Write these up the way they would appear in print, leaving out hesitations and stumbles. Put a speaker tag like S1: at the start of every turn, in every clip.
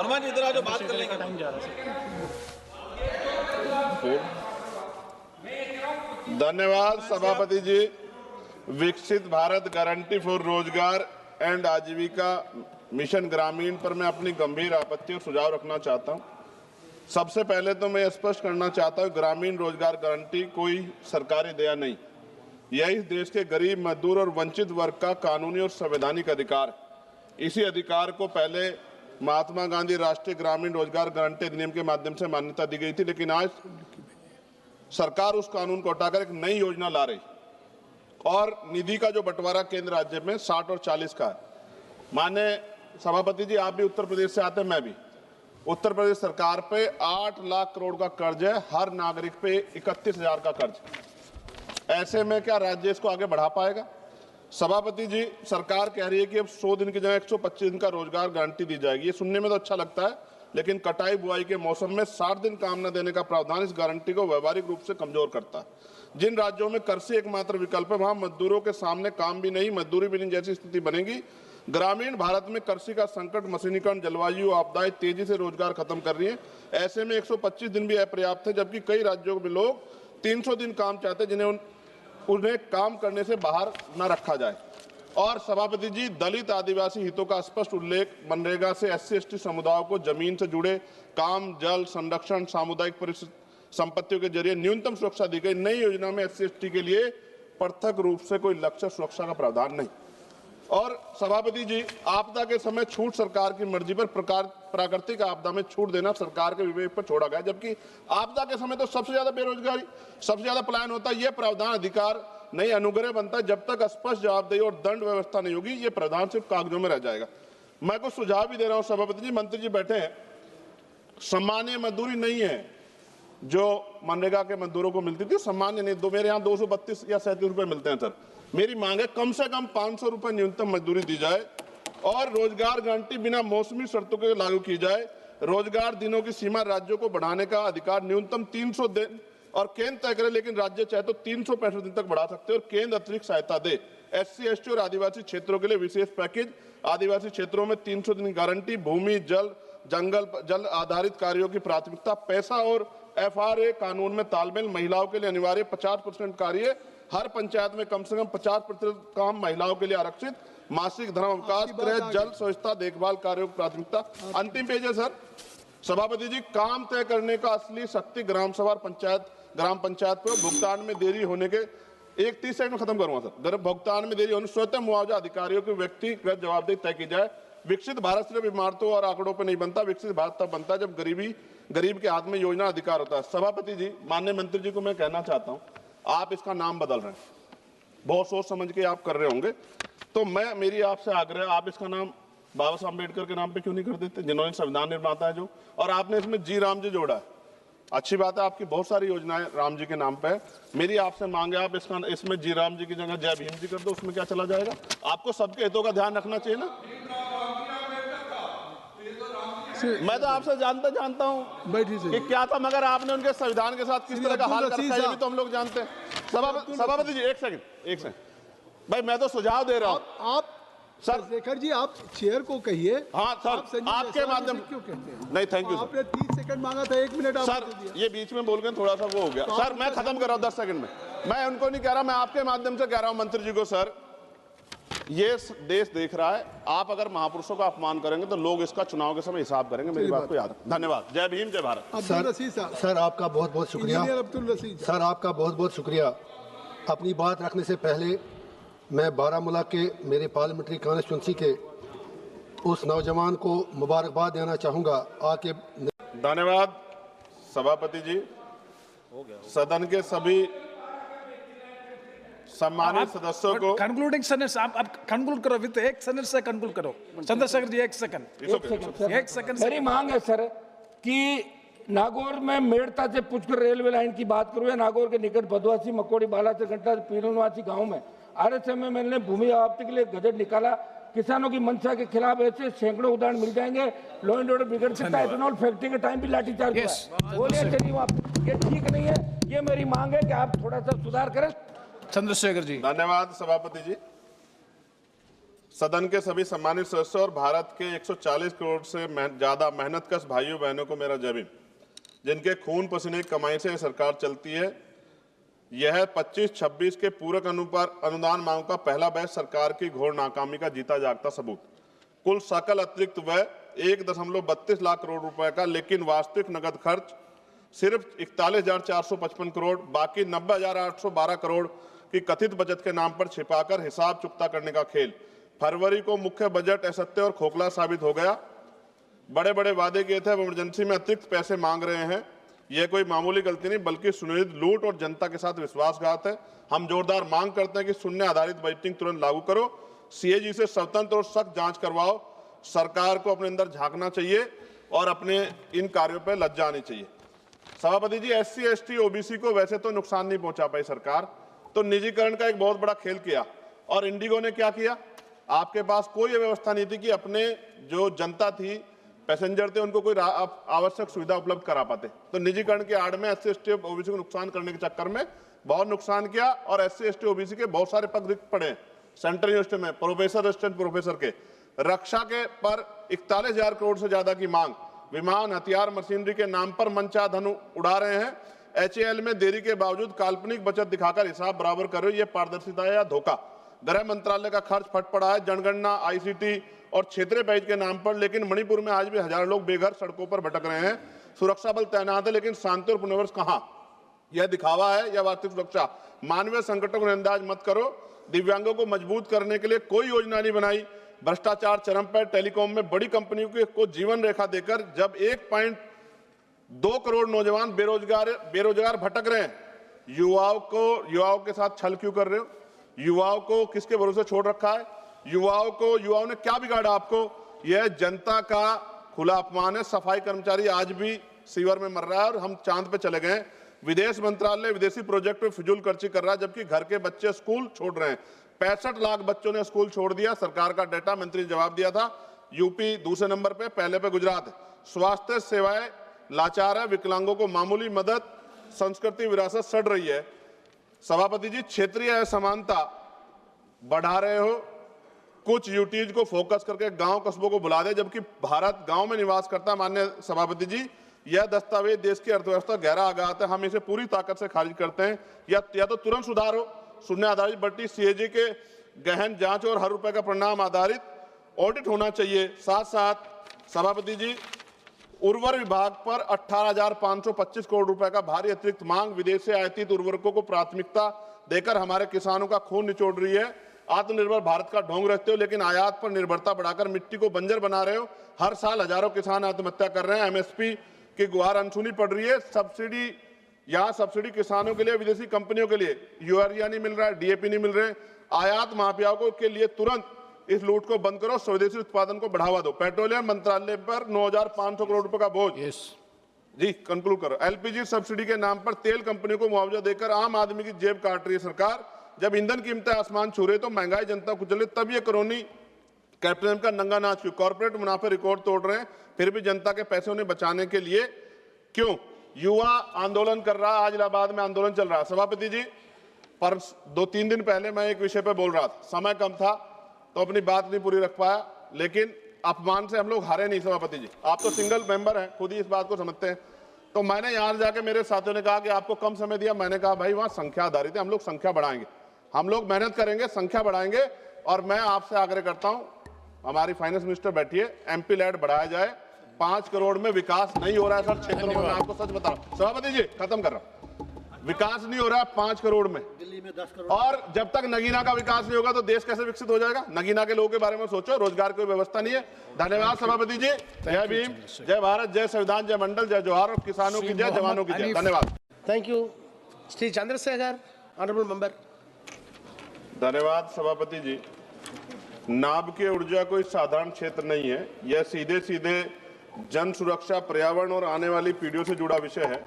S1: हनुमान जी इधर आ जाओ, बात कर लेंगे।
S2: टाइम जा रहा है।
S3: धन्यवाद सभापति जी। विकसित भारत गारंटी फॉर रोजगार एंड आजीविका मिशन ग्रामीण पर मैं अपनी गंभीर आपत्ति और सुझाव रखना चाहता हूं। सबसे पहले तो मैं स्पष्ट करना चाहता हूं, ग्रामीण रोजगार गारंटी कोई सरकारी दया नहीं, यह इस देश के गरीब, मजदूर और वंचित वर्ग का कानूनी और संवैधानिक अधिकार है। इसी अधिकार को पहले महात्मा गांधी राष्ट्रीय ग्रामीण रोजगार गारंटी अधिनियम के माध्यम से मान्यता दी गई थी, लेकिन आज सरकार उस कानून को हटाकर एक नई योजना ला रही और निधि का जो बंटवारा केंद्र राज्य में 60 और 40 का है। माननीय सभापति जी, आप भी उत्तर प्रदेश से आते हैं, मैं भी। उत्तर प्रदेश सरकार पे 8 लाख करोड़ का कर्ज है, हर नागरिक पे 31,000 का कर्ज। ऐसे में क्या राज्य इसको आगे बढ़ा पाएगा? सभापति जी, सरकार कह रही है कि अब 100 दिन की जगह 125 दिन का रोजगार गारंटी दी जाएगी। ये सुनने में तो अच्छा लगता है, लेकिन कटाई बुआई के मौसम में 60 दिन काम न देने का प्रावधान इस गारंटी को व्यवहारिक रूप से कमजोर करता है। जिन राज्यों में कृषि एकमात्र विकल्प है, वहां मजदूरों के सामने काम भी नहीं, मजदूरी भी नहीं जैसी स्थिति बनेगी। ग्रामीण भारत में कृषि का संकट, मशीनीकरण, जलवायु आपदाएं तेजी से रोजगार खत्म कर रही है। ऐसे में 125 दिन भी अपर्याप्त है, जबकि कई राज्यों में लोग 300 दिन काम चाहते हैं, जिन्हें उन्हें काम करने से बाहर न रखा जाए। और सभापति जी, दलित आदिवासी हितों का स्पष्ट उल्लेख, मनरेगा से SC/ST समुदायों को जमीन से जुड़े काम, जल संरक्षण, सामुदायिक संपत्तियों के जरिए न्यूनतम सुरक्षा दी गई। नई योजना में SC/ST के लिए पृथक रूप से कोई लक्ष्य सुरक्षा का प्रावधान नहीं। और सभापति जी, आपदा के समय छूट सरकार की मर्जी पर, प्राकृतिक आपदा में छूट देना सरकार के विवेक पर छोड़ा गया, जबकि आपदा के समय तो सबसे ज्यादा बेरोजगारी, सबसे ज्यादा पलायन होता है। यह प्रावधान अधिकार नहीं, अनुग्रह बनता है। जब तक स्पष्ट जवाबदेही और दंड व्यवस्था नहीं होगी, ये प्रावधान सिर्फ कागजों में रह जाएगा। मैं कुछ सुझाव भी दे रहा हूं सभापति जी, मंत्री जी बैठे हैं। सामान्य मजदूरी नहीं है जो मनरेगा के मजदूरों को मिलती थी, सामान्य नहीं। मेरे यहाँ 232 या 37 रुपए मिलते हैं सर। मेरी मांग है कम से कम 500 रुपए न्यूनतम मजदूरी दी जाए और रोजगार गारंटी बिना मौसमी शर्तों के लागू की जाए। रोजगार दिनों की सीमा राज्यों को बढ़ाने का अधिकार न्यूनतम 300 दिन और केंद्र तय करे, लेकिन राज्य चाहे तो 365 दिन तक बढ़ा सकते हैं और केंद्र अतिरिक्त सहायता दे। SC/ST और आदिवासी क्षेत्रों के लिए विशेष पैकेज, आदिवासी क्षेत्रों में 300 दिन गारंटी, भूमि, जल, जल आधारित कार्यों की प्राथमिकता, पैसा और FRA कानून में तालमेल, महिलाओं के लिए अनिवार्य 50% कार्य, हर पंचायत में कम से कम 50% काम महिलाओं के लिए आरक्षित, मासिक धर्म अवकाश, गृह, जल, स्वच्छता, देखभाल कार्यों की प्राथमिकता। अंतिम पेज है सर। सभापति जी, काम तय करने का असली शक्ति ग्राम सभा, ग्राम पंचायत पर भुगतान में देरी होने के 30 सेकंड में खत्म करूंगा सर। भुगतान में देरी होने स्वतः मुआवजा अधिकारियों की व्यक्तिगत जवाबदेही तय की जाए। विकसित भारत सिर्फ इमारतों और आंकड़ों पर नहीं बनता, विकसित भारत तब बनता है जब गरीब के हाथ में योजना अधिकार होता है। सभापति जी, माननीय मंत्री जी को मैं कहना चाहता हूं, आप इसका नाम बदल रहे हैं, बहुत सोच समझ के आप कर रहे होंगे, तो मेरी आपसे आग्रह, आप इसका नाम बाबा साहब अम्बेडकर के नाम पे क्यों नहीं कर देते, जिन्होंने संविधान निर्माता है जो, और आपने इसमें जी राम जी जोड़ा है। अच्छी बात है, आपकी बहुत सारी योजनाएं राम जी के नाम पे है। मेरी आपसे मांग है, आप इसमें जी राम जी की जगह जय भीम जी कर दो, उसमें क्या चला जाएगा? आपको सबके हितों का ध्यान रखना चाहिए ना। मैं तो आपसे जानता हूं कि क्या था, मगर आपने उनके संविधान के साथ किस तरह का हाल कर रखा है, ये भी तो हम लोग जानते हैं। सभापति जी, एक सेकंड भाई, मैं तो सुझाव दे रहा हूं।
S4: आप
S3: सर
S4: शेखर जी, आप चेयर को कहिए।
S3: हाँ सर, आपके माध्यम
S4: क्यों कहते हैं?
S3: नहीं, थैंक यू
S4: आपने 30 सेकंड मांगा था, 1 मिनट
S3: सर। ये बीच में बोल गए, थोड़ा सा वो हो गया सर। मैं खत्म कर रहा हूं 10 सेकंड में। मैं उनको नहीं कह रहा, मैं आपके माध्यम से कह रहा हूं मंत्री जी को, सर ये देश देख रहा है, आप अगर महापुरुषों का अपमान करेंगे तो लोग इसका चुनाव के समय हिसाब करेंगे। मेरी बात को याद रखें। धन्यवाद। जय भीम, जय भारत।
S5: सर आपका बहुत बहुत शुक्रिया। सर आपका बहुत बहुत शुक्रिया। अपनी बात रखने से पहले मैं बारामूला के मेरे पार्लियामेंट्री कॉन्स्टिट्यूंसी के उस नौजवान को मुबारकबाद देना चाहूँगा आके।
S3: धन्यवाद सभापति जी। सदन के सभी सम्मानित सदस्यों को
S2: कंक्लूडिंग सेंटेंस आप कंक्लूड करो, विद एक सेंटेंस से कंक्लूड करो। चंद्रशेखर जी, एक सेकंड।
S6: मेरी मांग है सर कि नागौर में मेड़ता से पुष्कर रेलवे लाइन की बात करूँ या नागौर के निकट भदवासी, मकोड़ी, बाला से घंटा पीरनवासी गाँव में RSM में मैंने भूमि आपत्ति के लिए गजट निकाला। किसानों की मंशा के खिलाफ ऐसे सैकड़ों उदाहरण मिल जाएंगे। लॉ एंड ऑर्डर बिगड़ सकता है। एथेनॉल फैक्ट्री के टाइम भी लाठीचार्ज हुआ। बोलिए चलिए, आप ये ठीक नहीं है। ये मेरी मांग है कि आप थोड़ा सा सुधार करें।
S2: चंद्रशेखर जी,
S3: धन्यवाद सभापति जी। सदन के सभी सम्मानित सदस्यों और भारत के 140 करोड़ से ज्यादा मेहनतकश भाइयों बहनों को मेरा जय भीम, जिनके खून पसीने की कमाई से सरकार चलती है। यह 25-26 के पूरक अनुदान मांग का पहला बैच सरकार की घोर नाकामी का जीता जागता सबूत। कुल सकल अतिरिक्त व्यय 1.32 लाख करोड़ रुपए का, लेकिन वास्तविक नगद खर्च सिर्फ 41,455 करोड़, बाकी 90,812 करोड़ की कथित बचत के नाम पर छिपाकर हिसाब चुकता करने का खेल। फरवरी को मुख्य बजट असत्य और खोखला साबित हो गया। बड़े बड़े वादे किए थे, अब इमरजेंसी में अतिरिक्त पैसे मांग रहे हैं। यह कोई मामूली गलती नहीं बल्कि सुनियोजित लूट और जनता के साथ विश्वासघात है। हम जोरदार मांग करते हैं कि शून्य आधारित बजटिंग तुरंत लागू करो, सीएजी से स्वतंत्र और सख्त जांच करवाओ। सरकार को अपने अंदर झांकना चाहिए और अपने इन कार्यों पर लज्जा आनी चाहिए। सभापति जी, एससी एसटी ओबीसी को वैसे तो नुकसान नहीं पहुंचा पाई सरकार, तो निजीकरण का एक बहुत बड़ा खेल किया। और इंडिगो ने क्या किया? आपके पास कोई व्यवस्था नहीं थी कि अपने जो जनता थी, पैसेंजर थे, उनको कोई आवश्यक सुविधा उपलब्ध करा पाते। तो निजीकरण के आड़ में एससी एसटी ओबीसी को नुकसान करने के चक्कर में बहुत नुकसान किया और एससी एसटी ओबीसी के बहुत सारे पद रिक्त पड़े सेंट्रल यूनिवर्सिटी में, प्रोफेसर, असिस्टेंट प्रोफेसर के। रक्षा के पर 41,000 करोड़ से ज्यादा की मांग। विमान, हथियार, मशीनरी के नाम पर मनचाहा धन उड़ा रहे हैं। एचएएल में देरी के बावजूद काल्पनिक बचत दिखाकर हिसाब बराबर कर रहे हो, ये पारदर्शिता है या धोखा? गृह मंत्रालय का खर्च फट पड़ा है जनगणना, आईसीटी और क्षेत्रीय पैकेज के नाम पर, लेकिन मणिपुर में आज भी हजारों लोग बेघर सड़कों पर भटक रहे हैं। सुरक्षा बल तैनात है, लेकिन शांति और पुनर्वास कहां? यह दिखावा है या वास्तविक सुरक्षा? मानवीय संकटों को नजरअंदाज मत करो। दिव्यांगों को मजबूत करने के लिए कोई योजना नहीं बनाई। भ्रष्टाचार चरम पर। टेलीकॉम में बड़ी कंपनियों को जीवन रेखा देकर जब 1.2 करोड़ नौजवान बेरोजगार भटक रहे हैं, युवाओं के साथ छल क्यों कर रहे हो? युवाओं को किसके भरोसे छोड़ रखा है? युवाओं ने क्या बिगाड़ा आपको? यह जनता का खुला अपमान है। सफाई कर्मचारी आज भी सीवर में मर रहा है और हम चांद पे चले गए। विदेश मंत्रालय विदेशी प्रोजेक्ट में फिजूल खर्ची कर रहा है, जबकि घर के बच्चे स्कूल छोड़ रहे हैं। 65 लाख बच्चों ने स्कूल छोड़ दिया। सरकार का डेटा मंत्री ने जवाब दिया था। यूपी दूसरे नंबर पे, पहले पे गुजरात है। स्वास्थ्य सेवाएं लाचार है। विकलांगों को मामूली मदद, संस्कृति विरासत सड़ रही है। सभापति जी, क्षेत्रीय असमानता बढ़ा रहे हो। कुछ यूटीज को फोकस करके गांव कस्बों को बुला दे, जबकि भारत गांव में निवास करता है। माननीय सभापति जी, यह दस्तावेज देश की अर्थव्यवस्था गहरा आघात है। हम इसे पूरी ताकत से खारिज करते हैं। या तो तुरंत सुधार हो, शून्य आधारित बट्टी, सीएजी के गहन जांच और हर रुपए का परिणाम आधारित ऑडिट होना चाहिए। साथ साथ सभापति जी, उर्वर विभाग पर 18,525 करोड़ रुपए का भारी अतिरिक्त मांग। विदेश से आयातित उर्वरकों को प्राथमिकता देकर हमारे किसानों का खून निचोड़ रही है। आत्मनिर्भर भारत का ढोंग रखते हो, लेकिन आयात पर निर्भरता बढ़ाकर मिट्टी को बंजर बना रहे हो। हर साल हजारों किसान आत्महत्या कर रहे हैं। एमएसपी की गुहार अनसुनी पड़ रही है। सब्सिडी किसानों के लिए, विदेशी कंपनियों के लिए यूरिया नहीं मिल रहा है, डीएपी नहीं मिल रहे। आयात माफियाओं के लिए तुरंत इस लूट को बंद करो, स्वदेशी उत्पादन को बढ़ावा दो। पेट्रोलियम मंत्रालय पर 9,500 करोड़ रुपए का बोझ। जी, कंक्लूड करो। एलपीजी सब्सिडी के नाम पर तेल कंपनियों को मुआवजा देकर आम आदमी की जेब काट रही है सरकार। जब ईंधन कीमतें आसमान छू रहे तो महंगाई जनता को चले, तब ये करोनी कैपिटलिज्म का नंगा नाच क्यों? कॉर्पोरेट मुनाफे रिकॉर्ड तोड़ रहे हैं, फिर भी जनता के पैसे उन्हें बचाने के लिए क्यों? युवा आंदोलन कर रहा है। आज इलाहाबाद में आंदोलन चल रहा है। सभापति जी, पर 2-3 दिन पहले मैं एक विषय पर बोल रहा था, समय कम था तो अपनी बात नहीं पूरी रख पाया, लेकिन अपमान से हम लोग हारे नहीं। सभापति जी, आप तो सिंगल मेंबर हैं, खुद ही इस बात को समझते हैं। तो मैंने यहां जाके मेरे साथियों ने कहा कि आपको कम समय दिया। मैंने कहा भाई वहां संख्या आधारित है, हम लोग संख्या बढ़ाएंगे, हम लोग मेहनत करेंगे, संख्या बढ़ाएंगे। और मैं आपसे आग्रह करता हूं, हमारी फाइनेंस मिनिस्टर बैठी है, एमपी लैड बढ़ाया जाए। 5 करोड़ में विकास नहीं हो रहा है सर क्षेत्रों में, मैं आपको सच बता रहा हूं। सभापति जी, खत्म कर रहा हूं। विकास नहीं हो रहा है 5 करोड़ में।
S4: दिल्ली में 10 करोड़।
S3: और जब तक नगीना का विकास नहीं होगा तो देश कैसे विकसित हो जाएगा? नगीना के लोगों के बारे में सोचो। रोजगार की व्यवस्था नहीं है। धन्यवाद सभापति जी। जय भीम, जय भारत, जय संविधान, जय मंडल, जय जोहार। और किसानों की जय, जवानों की जय। धन्यवाद।
S1: Thank you. Sri Chandrasekhar, honorable member.
S3: धन्यवाद सभापति जी। नाभ की ऊर्जा कोई साधारण क्षेत्र नहीं है। यह सीधे सीधे जन सुरक्षा, पर्यावरण और आने वाली पीढ़ियों से जुड़ा विषय है।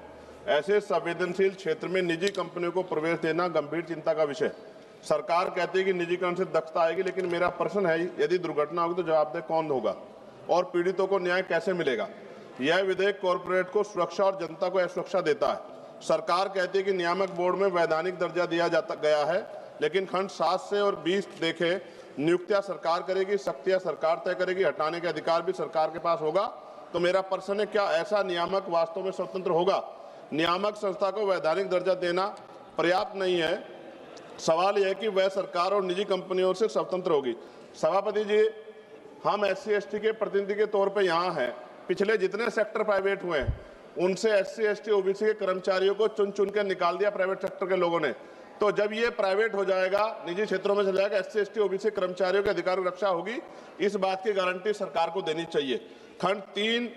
S3: ऐसे संवेदनशील क्षेत्र में निजी कंपनियों को प्रवेश देना गंभीर चिंता का विषय। सरकार कहती है कि निजीकरण से दक्षता आएगी, लेकिन मेरा प्रश्न है, यदि दुर्घटना होगी तो जवाबदेह कौन होगा और पीड़ितों को न्याय कैसे मिलेगा? यह विधेयक कॉरपोरेट को सुरक्षा और जनता को असुरक्षा देता है। सरकार कहती है कि नियामक बोर्ड में वैधानिक दर्जा दिया गया है, लेकिन खंड 7 से और 20 देखें नियुक्तियां सरकार करेगी, शक्तियां सरकार तय करेगी, हटाने के अधिकार भी सरकार के पास होगा। तो मेरा प्रश्न है, क्या ऐसा नियामक वास्तव में स्वतंत्र होगा? नियामक संस्था को वैधानिक दर्जा देना पर्याप्त नहीं है। सवाल यह है कि वह सरकार और निजी कंपनियों से स्वतंत्र होगी। सभापति जी, हम SC/ST के प्रतिनिधि के तौर पर यहाँ हैं। पिछले जितने सेक्टर प्राइवेट हुए हैं उनसे SC/ST OBC के कर्मचारियों को चुन चुन कर निकाल दिया प्राइवेट सेक्टर के लोगों ने। तो जब ये प्राइवेट हो जाएगा, निजी क्षेत्रों में चला जाएगा, SC/ST OBC कर्मचारियों के अधिकार की रक्षा होगी, इस बात की गारंटी सरकार को देनी चाहिए। खंड 3,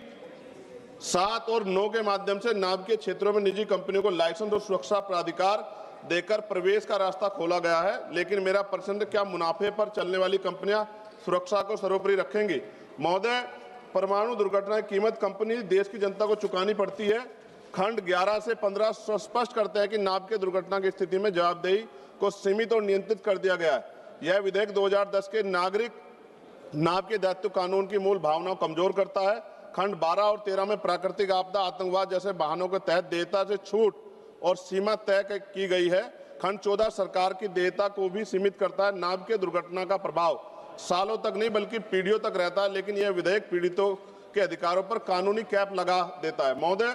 S3: 7 और 9 के माध्यम से नाभ के क्षेत्रों में निजी कंपनियों को लाइसेंस और सुरक्षा प्राधिकार देकर प्रवेश का रास्ता खोला गया है, लेकिन मेरा प्रश्न, क्या मुनाफे पर चलने वाली कंपनियां सुरक्षा को सर्वोपरि रखेंगी? महोदय, परमाणु दुर्घटना की कीमत कंपनी देश की जनता को चुकानी पड़ती है। खंड 11 से 15 स्पष्ट करते हैं कि नाभ के दुर्घटना की स्थिति में जवाबदेही को सीमित और नियंत्रित कर दिया गया है। यह विधेयक 2010 के नागरिक नाभ के दायित्व कानून की मूल भावना को कमजोर करता है। खंड 12 और 13 में प्राकृतिक आपदा, आतंकवाद जैसे वाहनों के तहत देयता से छूट और सीमा तय की गई है। खंड 14 सरकार की देयता को भी सीमित करता है। नाभ के दुर्घटना का प्रभाव सालों तक नहीं बल्कि पीढ़ियों तक रहता है, लेकिन यह विधेयक पीड़ितों के अधिकारों पर कानूनी कैप लगा देता है। महोदय,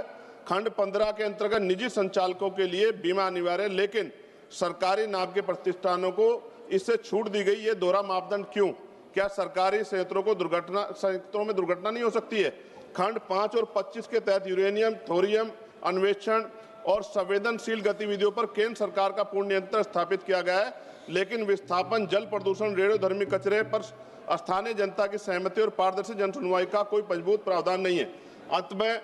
S3: खंड 15 के अंतर्गत निजी संचालकों के लिए बीमा अनिवार्य, लेकिन सरकारी नाभ के प्रतिष्ठानों को इससे छूट दी गई। ये दोहरा मापदंड क्यों? क्या सरकारी संयंत्रों में दुर्घटना नहीं हो सकती है? खंड 5 और 25 के तहत यूरेनियम, थोरियम अन्वेषण और संवेदनशील गतिविधियों पर केंद्र सरकार का पूर्ण नियंत्रण स्थापित किया गया है, लेकिन विस्थापन, जल प्रदूषण, रेडियोधर्मी कचरे पर स्थानीय जनता की सहमति और पारदर्शी जन सुनवाई का कोई मजबूत प्रावधान नहीं है। अंत में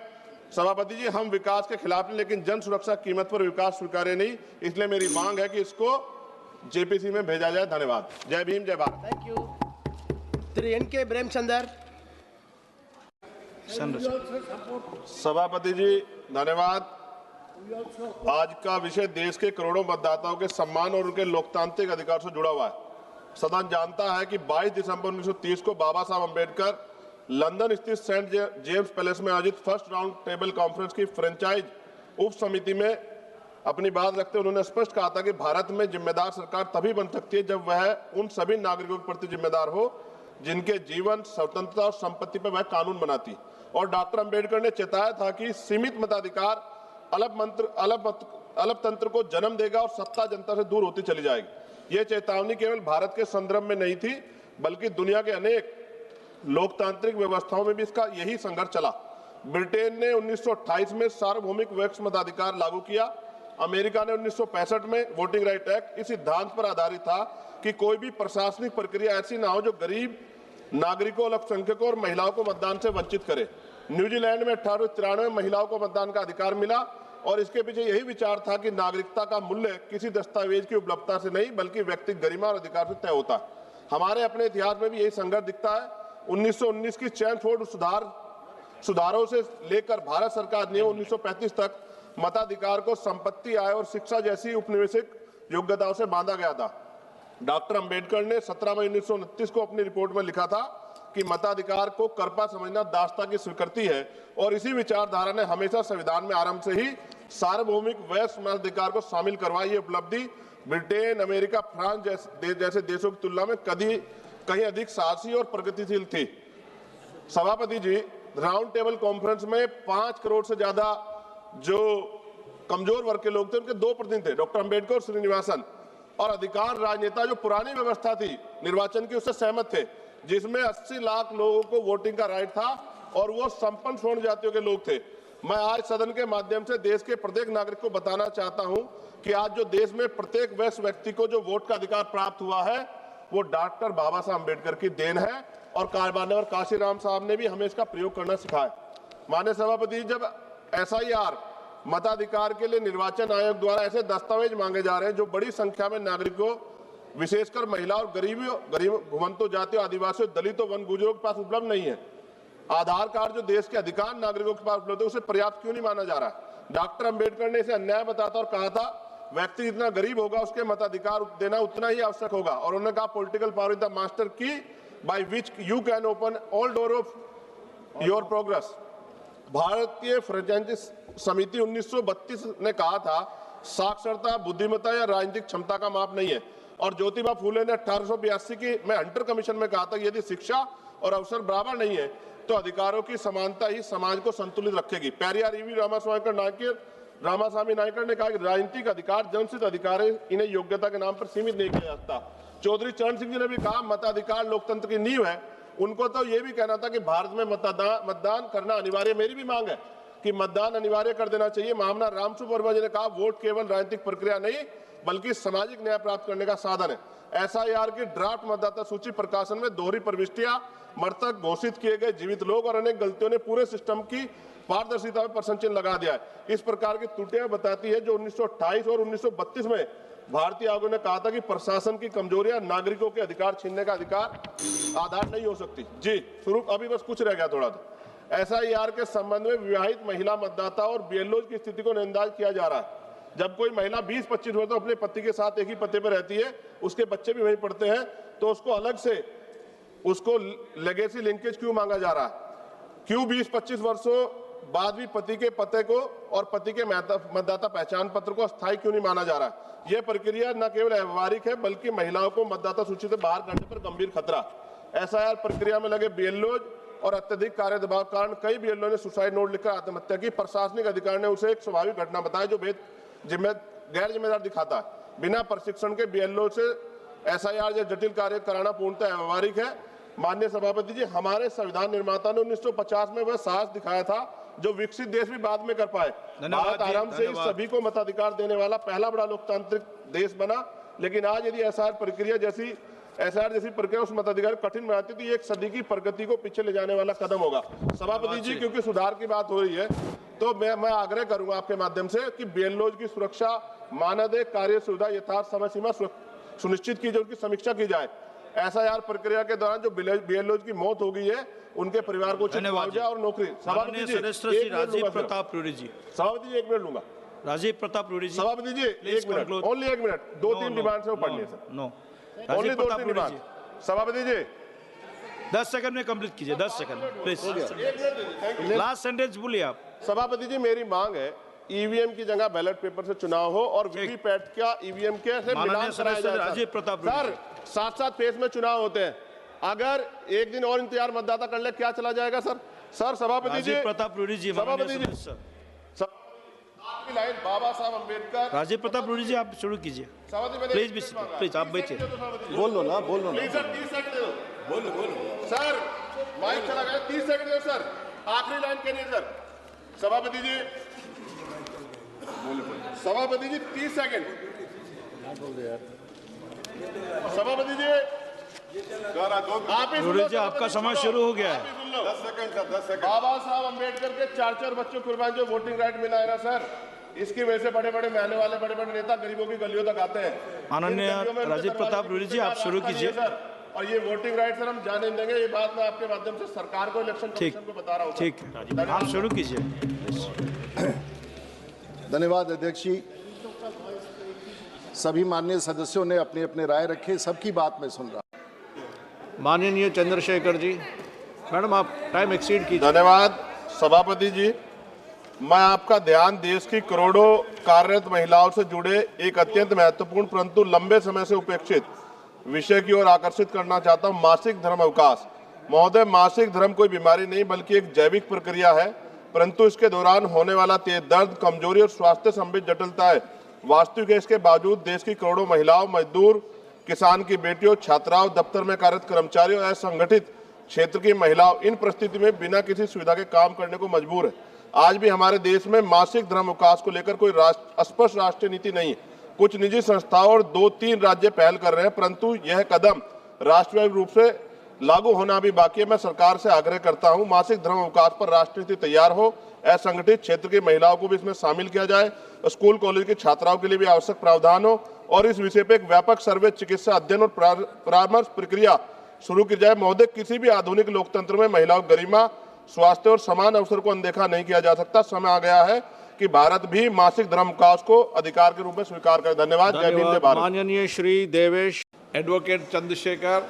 S3: सभापति जी, हम विकास के खिलाफ नहीं, लेकिन जन सुरक्षा कीमत पर विकास स्वीकार्य नहीं। इसलिए मेरी मांग है कि इसको JPC में भेजा जाए। धन्यवाद। जय भीम, जय Bharat.
S1: Thank you. Shri N.K. प्रेमचंदर।
S3: सभापति जी धन्यवाद। आज का विषय देश के करोड़ों मतदाताओं के सम्मान और उनके लोकतांत्रिक अधिकार से जुड़ा हुआ है। सदन जानता है कि 22 दिसंबर 1930 को बाबा साहब अम्बेडकर लंदन स्थित सेंट जेम्स पैलेस में आयोजित फर्स्ट राउंड टेबल कॉन्फ्रेंस की फ्रेंचाइज उप समिति में अपनी बात रखते हुए उन्होंने स्पष्ट कहा था कि भारत में जिम्मेदार सरकार तभी बन सकती है जब वह उन सभी नागरिकों के प्रति जिम्मेदार हो जिनके जीवन, स्वतंत्रता और संपत्ति पर वह कानून बनाती। और डॉक्टर अम्बेडकर ने चेताया था कि सीमित मताधिकार अलग तंत्र को जन्म देगा और सत्ता जनता से दूर होती चली जाएगी। ये चेतावनी केवल भारत के संदर्भ में नहीं थी, बल्कि दुनिया के अनेक लोकतांत्रिक व्यवस्थाओं में भी इसका यही संघर्ष चला। ब्रिटेन ने 1928 में सार्वभौमिक वयस्क मताधिकार लागू किया। अमेरिका ने 1965 में वोटिंग राइट एक्ट इस सिद्धांत पर आधारित था कि कोई भी प्रशासनिक प्रक्रिया ऐसी ना हो जो गरीब नागरिकों, अल्पसंख्यकों और महिलाओं को मतदान से वंचित करे। न्यूजीलैंड में 1893 में महिलाओं को मतदान का अधिकार मिला और इसके पीछे यही विचार था कि नागरिकता का मूल्य किसी दस्तावेज की उपलब्धता से नहीं बल्कि व्यक्तिगत गरिमा और अधिकार से तय होता है। हमारे अपने इतिहास में भी यही संघर्ष दिखता है। 1919 की चैनफोर्ड सुधारों से लेकर भारत सरकार ने 1935 तक मताधिकार को संपत्ति, आय और शिक्षा जैसी उपनिवेशिक योग्यताओं से बांधा गया था। डॉक्टर अंबेडकर ने 17 मई 1929 को अपनी रिपोर्ट में लिखा था कि मताधिकार को कर्पा समझना दासता की स्वीकृति है और इसी विचारधारा ने हमेशा संविधान में आरंभ से ही सार्वभौमिक वयस्क मताधिकार को शामिल करवाई। ये उपलब्धि ब्रिटेन, अमेरिका, फ्रांस जैसे देशों की तुलना में कहीं अधिक साहसी और प्रगतिशील थी। सभापति जी, राउंड टेबल कॉन्फ्रेंस में 5 करोड़ से ज्यादा जो कमजोर वर्ग के लोग थे उनके 2 प्रतिनिधि थे, डॉक्टर अंबेडकर और श्रीनिवासन, और अधिकांश राजनेता जो पुरानी व्यवस्था थी निर्वाचन की उससे सहमत थे, जिसमें 80 लाख लोगों को वोटिंग का राइट था और वो संपन्न स्वर्ण जातियों के लोग थे। मैं आज सदन के माध्यम से देश के प्रत्येक नागरिक को बताना चाहता हूं कि आज जो देश में प्रत्येक वयस्क व्यक्ति को जो वोट का अधिकार प्राप्त हुआ है वो डॉक्टर बाबा साहब अम्बेडकर की देन है और माननीय काशीराम साहब ने भी हमें इसका प्रयोग करना सिखाया। माननीय सभापति, जब SIR मताधिकार के लिए निर्वाचन आयोग द्वारा ऐसे दस्तावेज मांगे जा रहे हैं जो बड़ी संख्या में नागरिकों, विशेषकर महिला और गरीब घुमंतु जातियों, आदिवासियों, दलितों, वन गुजरों के पास उपलब्ध नहीं है। आधार कार्ड जो देश के अधिकांश नागरिकों के पास उपलब्ध है उसे पर्याप्त क्यों नहीं माना जा रहा है? डॉक्टर अंबेडकर ने इसे अन्याय बताता और कहा था व्यक्ति जितना गरीब होगा उसके मताधिकार देना उतना ही आवश्यक होगा और उन्होंने कहा political power is the master key by which you can open all door of your progress. भारतीय फ्रेंचाइजी समिति 1932 ने कहा था साक्षरता, बुद्धिमत्ता या राजनीतिक क्षमता का माप नहीं है। और ज्योतिबा फूले ने 1882 की मैं हंटर कमीशन में कहा था कि यदि शिक्षा और अवसर बराबर नहीं है तो अधिकारों की समानता ही समाज को संतुलित रखेगी। पेरियार ईवी रामास्वामी नायकर ने कहा कि राजनीतिक अधिकार जनसित अधिकार है, इन्हें योग्यता के नाम पर सीमित नहीं किया जाता। चौधरी चरण सिंह जी ने भी कहा मताधिकार लोकतंत्र की नींव है। उनको तो ये भी कहना था कि भारत में मतदान करना अनिवार्य। मेरी भी मांग है कि मतदान अनिवार्य कर देना चाहिए। महामना रामसुब्रमण्यम वर्मा जी ने कहा वोट केवल राजनीतिक प्रक्रिया नहीं बल्कि सामाजिक न्याय प्राप्त करने का साधन है। एसआईआर की ड्राफ्ट मतदाता सूची प्रकाशन में दोहरी प्रविष्टियां, मृतक घोषित किए गए जीवित लोग और अनेक गलतियों ने पूरे सिस्टम की पारदर्शिता में प्रश्न चिन्ह लगा दिया है। इस प्रकार की त्रुटियां बताती है जो 1928 और 1932 में भारतीय आयोग ने कहा था कि प्रशासन की कमजोरियां नागरिकों के अधिकार छीनने का आधार नहीं हो सकती। जी शुरू अभी बस कुछ रह गया थोड़ा सा। एसआईआर के संबंध में विवाहित महिला मतदाता और बीएलओ की स्थिति को नजरअंदाज किया जा रहा है। जब कोई महिला 20-25 वर्ष अपने पति के साथ एक ही पते पर रहती है, उसके बच्चे भी वहीं पढ़ते हैं, तो उसको अलग से उसको लेगेसी लिंकेज क्यों मांगा जा रहा है? क्यों 20-25 वर्षों बाद भी पति के पते को और पति के मतदाता पहचान पत्र को अस्थायी क्यों नहीं माना जा रहा है? यह प्रक्रिया न केवल व्यवहारिक है बल्कि महिलाओं को मतदाता सूची से बाहर करने पर गंभीर खतरा। एसआईआर प्रक्रिया में लगे बीएलओ और अत्यधिक कार्य दबाव कारण कई बीएलओ ने सुसाइड नोट लिखकर आत्महत्या की। प्रशासनिक अधिकारी ने उसे एक स्वाभाविक घटना बताया जो गैर जिम्मेदार दिखाता है। बिना प्रशिक्षण के बीएलओ से एसआईआर या जटिल कार्य कराना पूर्णतः व्यवहारिक है। माननीय सभापति जी, हमारे संविधान निर्माता ने 1950 में वह साहस दिखाया था जो विकसित देश भी बाद में कर पाए। भारत आराम से सभी को मताधिकार देने वाला पहला बड़ा लोकतांत्रिक देश बना, लेकिन आज यदि एसआईआर जैसी प्रक्रिया उस मताधिकार कठिन बनाती तो ये एक सदी की प्रगति को पीछे ले जाने वाला कदम होगा। सभापति जी, क्योंकि सुधार की बात हो रही है तो मैं आग्रह करूंगा आपके माध्यम से कि बीएलओ की सुरक्षा, मानदेय, कार्य सुविधा यथार्थ समय सीमा सुनिश्चित की जाए, उनकी समीक्षा की जाए। एसआईआर प्रक्रिया के दौरान जो बीएलओ की मौत हो गई है उनके परिवार को मुआवजा और नौकरी।
S7: सभापति जी राजीव प्रताप रूडी जी।
S3: सभापति जी 1 मिनट लूंगा।
S7: राजीव प्रताप रूडी जी।
S3: सभापति जी 1 मिनट, ओनली 1 मिनट। 2-3 डिमांड से वो पढ़नी है सर।
S7: No,
S3: only 2-3 demand. सभापति जी
S7: 10 सेकंड में कंप्लीट कीजिए। 10 सेकंड प्लीज। लास्ट सेंटेंस बोलिए आप।
S3: सभापति जी, मेरी मांग है ईवीएम की जगह बैलेट पेपर से चुनाव हो और वीवीपैट का ईवीएम के से मिलान कराया जाए।
S7: राजीव प्रताप
S3: सर, साथ-साथ फेज में चुनाव होते हैं, अगर एक दिन और इंतजार मतदाता कर ले क्या चला जाएगा सर? सर सभापति जी,
S7: राजीव प्रताप रूडी जी।
S3: सभापति जी आपकी लाइन बाबा साहब अम्बेडकर।
S7: राजीव प्रताप रूडी जी आप शुरू कीजिए प्लीज। प्लीज आप बैठिए।
S4: बोल लो ना, बोल लो ना।
S3: प्लीज सर 30 सेकंड दो। बोलो सर, माइक चला गया। 30 सेकंड दो सर, आखिरी लाइन कहिए सर। सभापति जी 30 सेकंड। सभापति जी आप ही
S7: रूडी जी आपका समय शुरू हो गया है।
S3: 10 सेकंड सर, 10 सेकंड। बाबा साहब अम्बेडकर के 4 बच्चों कुर्बान जो वोटिंग राइट मिला है ना सर, इसकी वजह से बड़े-बड़े महल वाले बड़े-बड़े नेता गरीबों की गलियों तक आते हैं।
S7: माननीय राजीव प्रताप रूडी जी आप शुरू कीजिए
S3: सर। और ये वोटिंग राइट सर हम जाने देंगे, ये बात मैं आपके माध्यम से सरकार को, इलेक्शन कमीशन को बता रहा हूँ।
S7: ठीक है, आप शुरू कीजिए।
S8: धन्यवाद अध्यक्ष जी। सभी माननीय सदस्यों ने अपने अपने राय रखे, सबकी बात मैं सुन रहा।
S9: माननीय चंद्रशेखर जी, मैडम आप टाइम एक्सीड कीजिए।
S3: धन्यवाद सभापति जी। मैं आपका ध्यान देश की करोड़ों कार्यरत महिलाओं से जुड़े एक अत्यंत महत्वपूर्ण परंतु लंबे समय से उपेक्षित विषय की ओर आकर्षित करना चाहता हूं, मासिक धर्म अवकाश। महोदय, मासिक धर्म कोई बीमारी नहीं बल्कि एक जैविक प्रक्रिया है, परंतु इसके दौरान होने वाला तेज दर्द, कमजोरी और स्वास्थ्य संबंधित जटिलता है वास्तविक है। इसके बावजूद देश की करोड़ों महिलाओं, मजदूर, किसान की बेटियों, छात्राओं, दफ्तर में कार्यरत कर्मचारियों, असंगठित क्षेत्र की महिलाओं इन परिस्थिति में बिना किसी सुविधा के काम करने को मजबूर है। आज भी हमारे देश में मासिक धर्म अवकाश को लेकर कोई स्पष्ट राष्ट्रीय नीति नहीं है। कुछ निजी संस्थाओं और 2-3 राज्य पहल कर रहे हैं, परंतु यह कदम राष्ट्रव्यापी रूप से लागू होना भी बाकी है। मैं सरकार से आग्रह करता हूं, मासिक धर्म अवकाश पर राष्ट्रीय नीति तैयार हो, असंगठित क्षेत्र की महिलाओं को भी इसमें शामिल किया जाए, स्कूल कॉलेज की छात्राओं के लिए भी आवश्यक प्रावधान हो और इस विषय पर एक व्यापक सर्वे, चिकित्सा अध्ययन और परामर्श प्रक्रिया शुरू की जाए। महोदय, किसी भी आधुनिक लोकतंत्र में महिलाओं की गरिमा, स्वास्थ्य और समान अवसर को अनदेखा नहीं किया जा सकता। समय आ गया है कि भारत भी मासिक धर्म अवकाश को अधिकार के रूप में स्वीकार करे। धन्यवाद। जय भीम, जय भारत।
S9: माननीय श्री देवेश एडवोकेट चंद्रशेखर।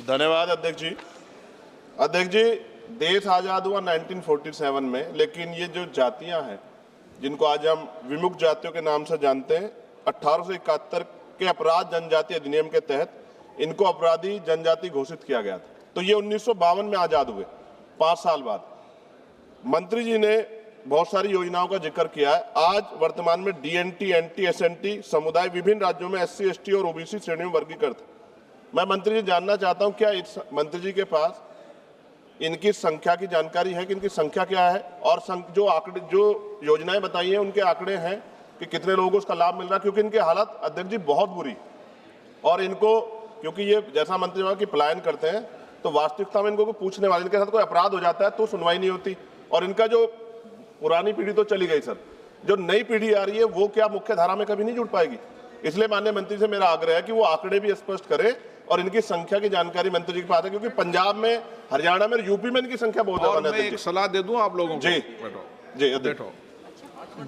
S3: धन्यवाद अध्यक्ष जी। अध्यक्ष जी, देश आजाद हुआ 1947 में, लेकिन ये जो जातियां हैं जिनको आज हम विमुक्त जातियों के नाम से जानते हैं, 1871 के अपराध जनजाति अधिनियम के तहत इनको अपराधी जनजाति घोषित किया गया था। तो ये 1952 में आजाद हुए, 5 साल बाद। मंत्री जी ने बहुत सारी योजनाओं का जिक्र किया है। आज वर्तमान में डीएनटी, एनटी, एसएनटी समुदाय विभिन्न राज्यों में एससी, एसटी और ओबीसी श्रेणियों में वर्गीकृत है। मैं मंत्री जी जानना चाहता हूं, क्या इस मंत्री जी के पास इनकी संख्या की जानकारी है कि इनकी संख्या क्या है, और जो योजनाएं बताई हैं उनके आंकड़े हैं कि कितने लोगों को उसका लाभ मिल रहा है? क्योंकि इनके हालत अध्यक्ष जी बहुत बुरी, और इनको क्योंकि ये जैसा मंत्री जी की पलायन करते हैं तो वास्तविकता में इनको पूछने वाले, इनके साथ कोई अपराध हो जाता है तो सुनवाई नहीं होती। और इनका जो पुरानी पीढ़ी तो चली गई सर, जो नई पीढ़ी आ रही है वो क्या मुख्य धारा में कभी नहीं जुड़ पाएगी? इसलिए माननीय मंत्री से मेरा आग्रह है कि वो आंकड़े भी स्पष्ट करें और इनकी संख्या की जानकारी मंत्री जी के पास है, क्योंकि पंजाब में, हरियाणा में, यूपी में इनकी संख्या बहुत ज्यादा है।
S9: मैं एक सलाह दे दूं आप लोगों को।
S3: जी जी
S9: बैठो।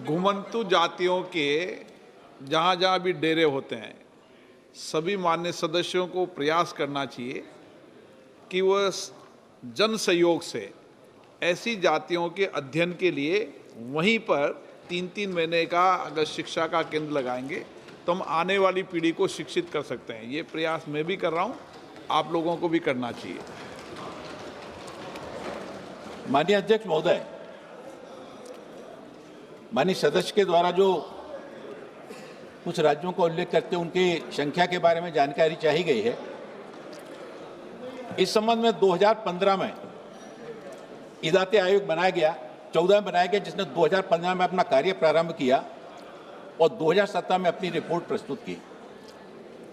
S9: घुमंतु जातियों के जहां जहां भी डेरे होते हैं, सभी मान्य सदस्यों को प्रयास करना चाहिए कि वह जन सहयोग से ऐसी जातियों के अध्ययन के लिए वहीं पर 3-3 महीने का अगर शिक्षा का केंद्र लगाएंगे तो हम आने वाली पीढ़ी को शिक्षित कर सकते हैं। ये प्रयास मैं भी कर रहा हूं, आप लोगों को भी करना चाहिए।
S10: माननीय अध्यक्ष महोदय, माननीय सदस्य के द्वारा जो कुछ राज्यों का उल्लेख करते उनकी संख्या के बारे में जानकारी चाही गई है। इस संबंध में 2015 में इदाते आयोग बनाया गया, 14 में बनाया गया, जिसने 2015 में अपना कार्य प्रारंभ किया और 2017 में अपनी रिपोर्ट प्रस्तुत की।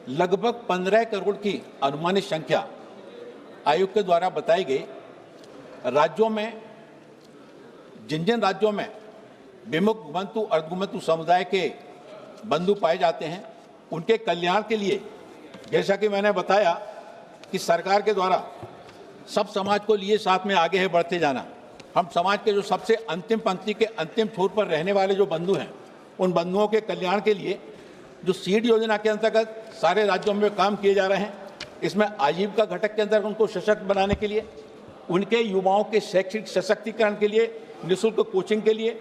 S10: लगभग 15 करोड़ की अनुमानित संख्या आयोग के द्वारा बताई गई। राज्यों में, जिन राज्यों में विमुक्त, घुमंतु, अर्धघुमंतु समुदाय के बंधु पाए जाते हैं, उनके कल्याण के लिए, जैसा कि मैंने बताया कि सरकार के द्वारा सब समाज को लिए साथ में आगे है बढ़ते जाना। हम समाज के जो सबसे अंतिम पंक्ति के अंतिम छोर पर रहने वाले जो बंधु हैं, उन बंधुओं के कल्याण के लिए जो सीड योजना के अंतर्गत सारे राज्यों में काम किए जा रहे हैं, इसमें आजीविका घटक के अंतर्गत उनको सशक्त बनाने के लिए, उनके युवाओं के शैक्षिक सशक्तिकरण के लिए, निःशुल्क कोचिंग के लिए,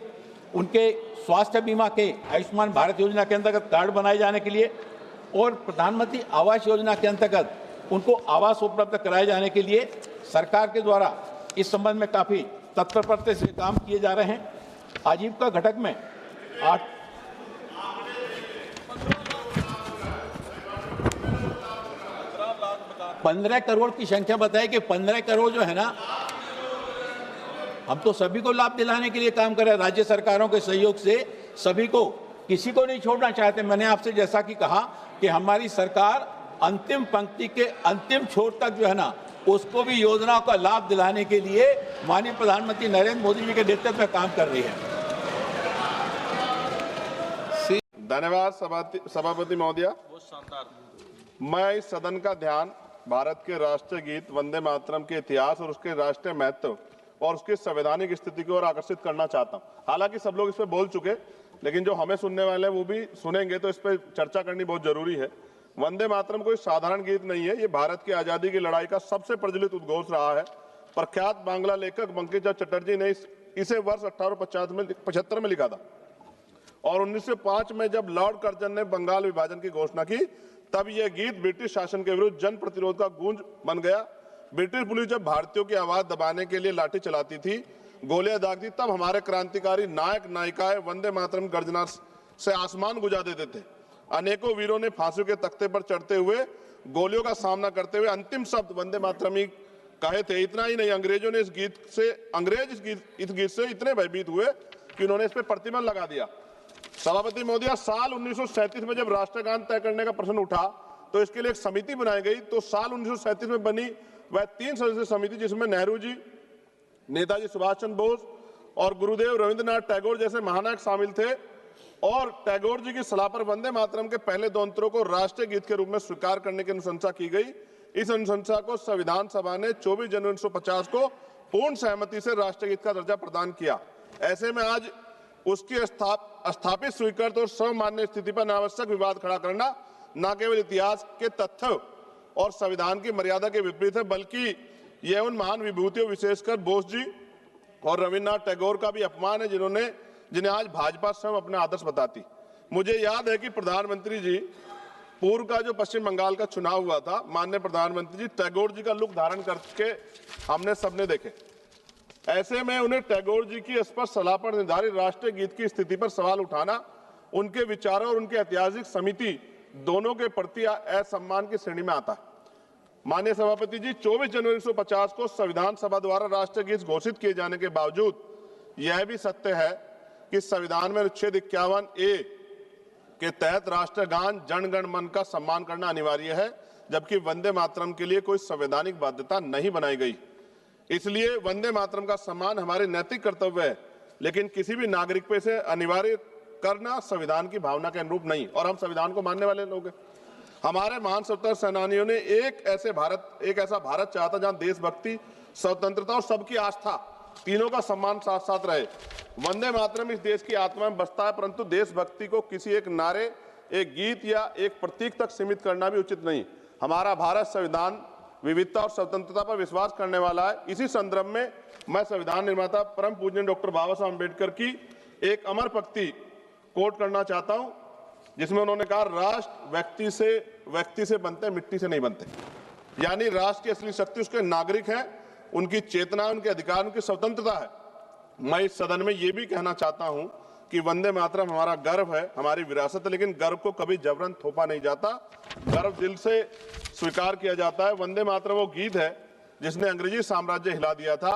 S10: उनके स्वास्थ्य बीमा के आयुष्मान भारत योजना के अंतर्गत कार्ड बनाए जाने के लिए और प्रधानमंत्री आवास योजना के अंतर्गत उनको आवास उपलब्ध कराए जाने के लिए सरकार के द्वारा इस संबंध में काफ़ी तत्परता से काम किए जा रहे हैं। आजीविका घटक में 15 करोड़ की संख्या बताई कि 15 करोड़ जो है ना, हम तो सभी को लाभ दिलाने के लिए काम कर रहे हैं। राज्य सरकारों के सहयोग से सभी को, किसी को नहीं छोड़ना चाहते। मैंने आपसे जैसा कि कहा कि हमारी सरकार अंतिम पंक्ति के अंतिम छोर तक जो है ना, उसको भी योजनाओं का लाभ दिलाने के लिए माननीय प्रधानमंत्री नरेंद्र मोदी जी के नेतृत्व में काम कर रही है।
S3: धन्यवाद सभापति महोदय। मैं इस सदन का ध्यान भारत के राष्ट्रीय गीत वंदे मातरम के इतिहास और उसके राष्ट्रीय महत्व और उसकी संवैधानिक स्थिति की ओर आकर्षित करना चाहता हूं। हालांकि सब लोग इस पर बोल चुके, लेकिन जो हमें सुनने वाले हैं वो भी सुनेंगे, तो इस पर चर्चा करनी बहुत जरूरी है। वंदे मातरम कोई साधारण गीत नहीं है, ये भारत की आजादी की लड़ाई का सबसे प्रचलित उद्घोष रहा है। प्रख्यात बांग्ला लेखक बंकिम चंद्र चटर्जी ने इसे वर्ष 1875 में लिखा था और 1905 में जब लॉर्ड कर्जन ने बंगाल विभाजन की घोषणा की, तब यह गीत ब्रिटिश शासन के विरुद्ध जन प्रतिरोध का गूंज बन गया। ब्रिटिश पुलिस जब भारतीयों की आवाज दबाने के लिए लाठी चलाती थी, गोलियां दागती, तब हमारे क्रांतिकारी नायक नायिकाएं वंदे मातरम गर्जना से आसमान गुजा देते थे। अनेकों वीरों ने फांसियों के तख्ते पर चढ़ते हुए गोलियों का सामना करते हुए अंतिम शब्द वंदे मातरम ही कहे थे। इतना ही नहीं, अंग्रेजों ने इस गीत से इतने भयभीत हुए कि उन्होंने इस पर प्रतिबंध लगा दिया। सभापति महोदय, साल 1937 में जब राष्ट्रगान तय करने का प्रश्न उठा तो इसके लिए एक समिति बनाई गई। तो साल 1937 में बनी वह 3 सदस्यीय समिति, जिसमें नेहरू जी, नेताजी सुभाष चंद्र बोस और गुरुदेव रविंद्रनाथ टैगोर जैसे महानायक शामिल थे। और टैगोर जी की सलाह पर वंदे मातरम के पहले 2 अंतरों को राष्ट्रीय गीत के रूप में स्वीकार करने की अनुशंसा की गई। इस अनुशंसा को संविधान सभा ने 24 जनवरी 1950 को पूर्ण सहमति से राष्ट्रीय गीत का दर्जा प्रदान किया। ऐसे में आज उसकी स्थापित, स्वीकृत और सर्वमान्य स्थिति पर अनावश्यक विवाद खड़ा करना न केवल इतिहास के तथ्य और संविधान की मर्यादा के विपरीत है, बल्कि यह उन महान विभूतियों, विशेषकर बोस जी और रविन्द्रनाथ टैगोर का भी अपमान है जिन्हें आज भाजपा स्वयं अपने आदर्श बताती। मुझे याद है कि प्रधानमंत्री जी पूर्व का जो पश्चिम बंगाल का चुनाव हुआ था, माननीय प्रधानमंत्री जी टैगोर जी का लुक धारण करके हमने सबने देखे। ऐसे में उन्हें टैगोर जी की स्पष्ट सलाह पर निर्धारित राष्ट्रीय गीत की स्थिति पर सवाल उठाना उनके विचारों और उनके ऐतिहासिक समिति दोनों के प्रति असम्मान की श्रेणी में आता है। माननीय सभापति जी, 24 जनवरी 1950 को संविधान सभा द्वारा राष्ट्रीय गीत घोषित किए जाने के बावजूद यह भी सत्य है कि संविधान में अनुच्छेद 51A के तहत राष्ट्रगान जन गण मन का सम्मान करना अनिवार्य है, जबकि वंदे मातरम के लिए कोई संवैधानिक बाध्यता नहीं बनाई गई। इसलिए वंदे मातरम का सम्मान हमारे नैतिक कर्तव्य है, लेकिन किसी भी नागरिक पे से अनिवार्य करना संविधान की भावना के अनुरूप नहीं। और हम संविधान को मानने वाले लोग हैं। हमारे महान स्वतंत्रता सेनानियों ने एक ऐसा भारत चाहा था जहां देशभक्ति, स्वतंत्रता और सबकी आस्था तीनों का सम्मान साथ साथ रहे। वंदे मातरम इस देश की आत्मा में बसता है, परंतु देशभक्ति को किसी एक नारे, एक गीत या एक प्रतीक तक सीमित करना भी उचित नहीं। हमारा भारत संविधान, विविधता और स्वतंत्रता पर विश्वास करने वाला है। इसी संदर्भ में मैं संविधान निर्माता परम पूज्य डॉक्टर बाबा साहब अम्बेडकर की एक अमर पंक्ति कोट करना चाहता हूं, जिसमें उन्होंने कहा, राष्ट्र व्यक्ति से बनते, मिट्टी से नहीं बनते। यानी राष्ट्र की असली शक्ति उसके नागरिक हैं, उनकी चेतना, उनके अधिकार, उनकी स्वतंत्रता है। मैं इस सदन में यह भी कहना चाहता हूं कि वंदे मातरम हमारा गर्व है, हमारी विरासत है, लेकिन गर्व को कभी जबरन थोपा नहीं जाता, गर्व दिल से स्वीकार किया जाता है। वंदे मातरम वो गीत है जिसने अंग्रेजी साम्राज्य हिला दिया था।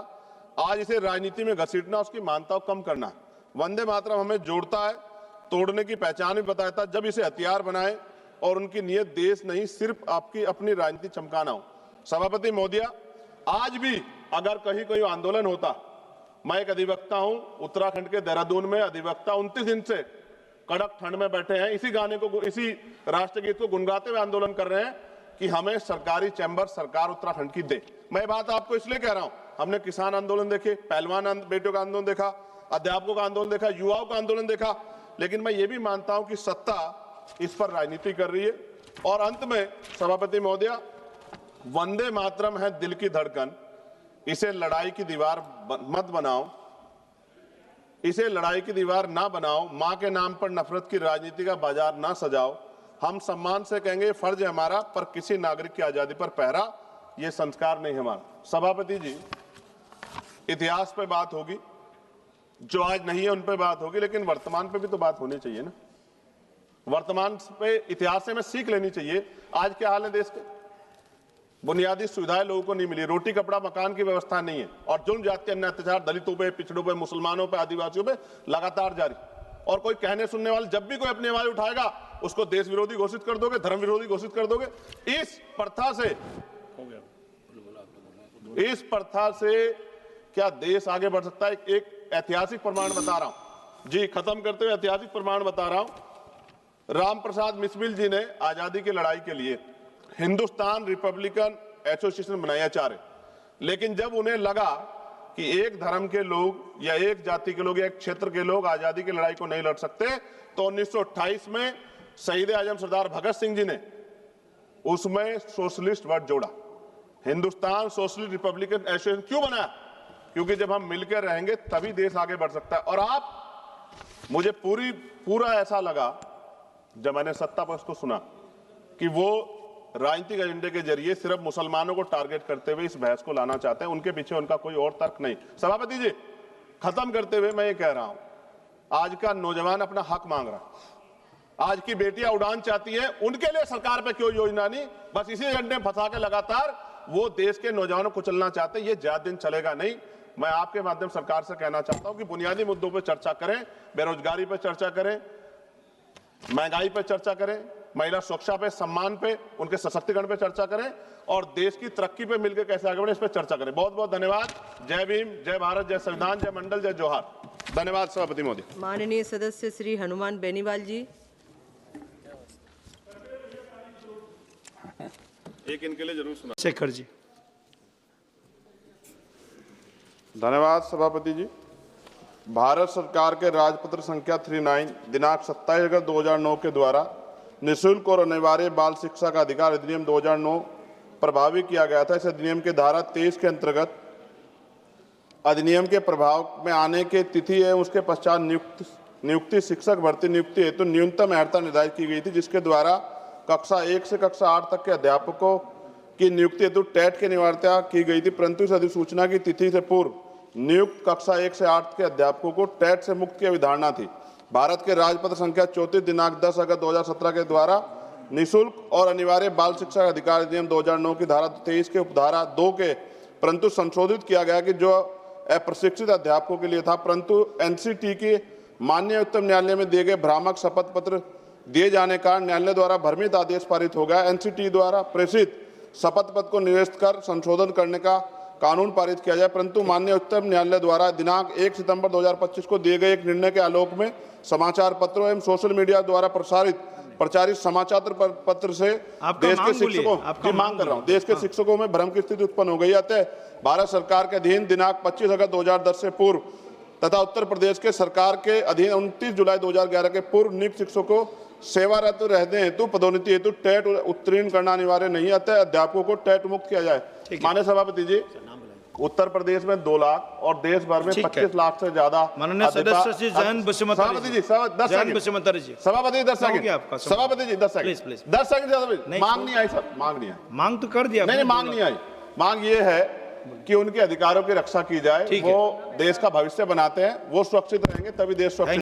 S3: आज इसे राजनीति में घसीटना, उसकी मान्यता को कम करना। वंदे मातरम हमें जोड़ता है, तोड़ने की पहचान भी बताता है। जब इसे हथियार बनाए और उनकी नीयत देश नहीं, सिर्फ आपकी अपनी राजनीति चमकाना हो। सभापति महोदय, आज भी अगर कहीं कोई आंदोलन होता, मैं एक अधिवक्ता हूं, उत्तराखंड के देहरादून में अधिवक्ता 29 दिन से कड़क ठंड में बैठे हैं, इसी राष्ट्रगीत को गुनगुनाते हुए आंदोलन कर रहे हैं कि हमें सरकारी चैम्बर सरकार उत्तराखंड की दे। मैं बात आपको इसलिए कह रहा हूं, हमने किसान आंदोलन देखे, पहलवान बेटियों का आंदोलन देखा, अध्यापकों का आंदोलन देखा, युवाओं का आंदोलन देखा, लेकिन मैं ये भी मानता हूं कि सत्ता इस पर राजनीति कर रही है। और अंत में सभापति महोदय, वंदे मातरम है दिल की धड़कन, इसे लड़ाई की दीवार मत बनाओ, इसे लड़ाई की दीवार ना बनाओ, मां के नाम पर नफरत की राजनीति का बाजार ना सजाओ। हम सम्मान से कहेंगे फर्ज है हमारा, पर किसी नागरिक की आजादी पर पहरा ये संस्कार नहीं हमारा। सभापति जी, इतिहास पे बात होगी, जो आज नहीं है उन पे बात होगी, लेकिन वर्तमान पे भी तो बात होनी चाहिए ना। वर्तमान पे इतिहास से हमें सीख लेनी चाहिए। आज क्या हाल है देश के? बुनियादी सुविधाएं लोगों को नहीं मिली, रोटी कपड़ा मकान की व्यवस्था नहीं है, और जुल्म जाति अन्य अत्याचार दलितों पे, पिछड़ों पे, मुसलमानों पे, आदिवासियों पे लगातार जारी। और कोई कहने सुनने वाले जब भी कोई अपनी आवाज उठाएगा उसको देश विरोधी घोषित कर दोगे, धर्म विरोधी घोषित कर दोगे। इस प्रथा से क्या देश आगे बढ़ सकता है? एक ऐतिहासिक प्रमाण बता रहा हूं जी, खत्म करते हुए ऐतिहासिक प्रमाण बता रहा हूं। राम प्रसाद मिसमिल जी ने आजादी की लड़ाई के लिए हिंदुस्तान रिपब्लिकन एसोसिएशन बनाया चाहे, लेकिन जब उन्हें लगा कि एक धर्म के लोग या एक जाति के लोग या एक क्षेत्र के लोग आजादी की लड़ाई को नहीं लड़ सकते, तो 1928 में शहीद आजम सरदार भगत सिंह जी ने उसमें सोशलिस्ट वर्ड जोड़ा। हिंदुस्तान सोशलिस्ट रिपब्लिकन एसोसिएशन क्यों बनाया? क्योंकि जब हम मिलकर रहेंगे तभी देश आगे बढ़ सकता है। और मुझे पूरा ऐसा लगा जब मैंने सत्ता पक्ष को सुना कि वो राजनीतिक एजेंडे के जरिए सिर्फ मुसलमानों को टारगेट करते हुए इस बहस को लाना चाहते हैं, उनके पीछे उनका कोई और तर्क नहीं। सभापति जी, खत्म करते हुए मैं ये कह रहा हूं, आज का नौजवान अपना हक मांग रहा है, आज की बेटियां उड़ान चाहती है, उनके लिए सरकार पे क्यों योजना नहीं? बस इसी एजेंडे में फंसा के लगातार वो देश के नौजवानों को चलना चाहते हैं। ये ज्यादा दिन चलेगा नहीं। मैं आपके माध्यम सरकार से कहना चाहता हूं कि बुनियादी मुद्दों पर चर्चा करें, बेरोजगारी पर चर्चा करें, महंगाई पर चर्चा करें, महिला सुरक्षा पे, सम्मान पे, उनके सशक्तिकरण पे चर्चा करें, और देश की तरक्की पे मिलकर कैसे आगे बढ़े इस पर चर्चा करें। बहुत बहुत धन्यवाद। जय भीम, जय भारत, जय संविधान, जय मंडल, जय जोहार। धन्यवाद सभापति महोदय।
S11: माननीय सदस्य श्री हनुमान बेनीवाल जी।
S3: एक इनके लिए जरूर सुना।
S7: शेखर जी।
S3: धन्यवाद सभापति जी। भारत सरकार के राजपत्र संख्या 39 दिनांक 27 अगस्त 2009 के द्वारा निःशुल्क और अनिवार्य बाल शिक्षा का अधिकार अधिनियम 2009 प्रभावी किया गया था। इस अधिनियम के धारा 23 के अंतर्गत अधिनियम के प्रभाव में आने की तिथि है उसके पश्चात नियुक्त नियुक्ति शिक्षक भर्ती नियुक्ति हेतु न्यूनतम अर्हता निर्धारित की गई थी, जिसके द्वारा कक्षा 1 से कक्षा 8 तक के अध्यापकों की नियुक्ति हेतु टेट की अनिवार्यता की गई थी, परंतु इस अधिसूचना की तिथि से पूर्व नियुक्त कक्षा 1 से 8 के अध्यापकों को टेट से मुक्त की अवधारणा थी। भारत के राजपत्र संख्या 34 दिनांक 10 अगस्त 2017 के द्वारा निःशुल्क और अनिवार्य बाल शिक्षा अधिकार अधिनियम 2009 की धारा 23 के उपधारा 2 के परंतु संशोधित किया गया कि जो अप्रशिक्षित अध्यापकों के लिए था, परंतु एनसीटी के माननीय उच्चतम न्यायालय में दिए गए भ्रामक शपथ पत्र दिए जाने का न्यायालय द्वारा भ्रमित आदेश पारित हो गया। एनसीटी द्वारा प्रेषित शपथ पत्र को निरस्त कर संशोधन करने का कानून पारित किया जाए, परंतु माननीय उच्चतम न्यायालय द्वारा दिनांक 1 सितंबर 2025 को दिए गए एक निर्णय के आलोक में समाचार पत्रों एवं सोशल मीडिया द्वारा प्रचारित समाचार पत्र से देश के शिक्षकों की मांग कर रहा हूं, देश के शिक्षकों में भ्रम की स्थिति उत्पन्न हो गई। अतः भारत सरकार के अधीन दिनांक 25 अगस्त 2010 से पूर्व तथा उत्तर प्रदेश के सरकार के अधीन 29 जुलाई 2011 के पूर्व नियुक्त शिक्षकों को सेवारत रहने हेतु पदोन्नति हेतु टेट उत्तीर्ण करना अनिवार्य नहीं है, अतः अध्यापकों को टेट मुक्त किया जाए। माननीय सभापति जी, उत्तर प्रदेश में 2 लाख और देश भर में 25 लाख से ज्यादा
S7: माननीय सदस्य श्री जयंत बसुमतारी जी,
S3: सभापति 10 सेकंड मांग नहीं आई सर, मांग नहीं आई,
S7: मांग तो कर दिया,
S3: नहीं मांग नहीं आई। मांग ये है कि उनके अधिकारों की रक्षा की जाए, वो देश का भविष्य बनाते हैं, वो सुरक्षित रहेंगे तभी देश सुरक्षित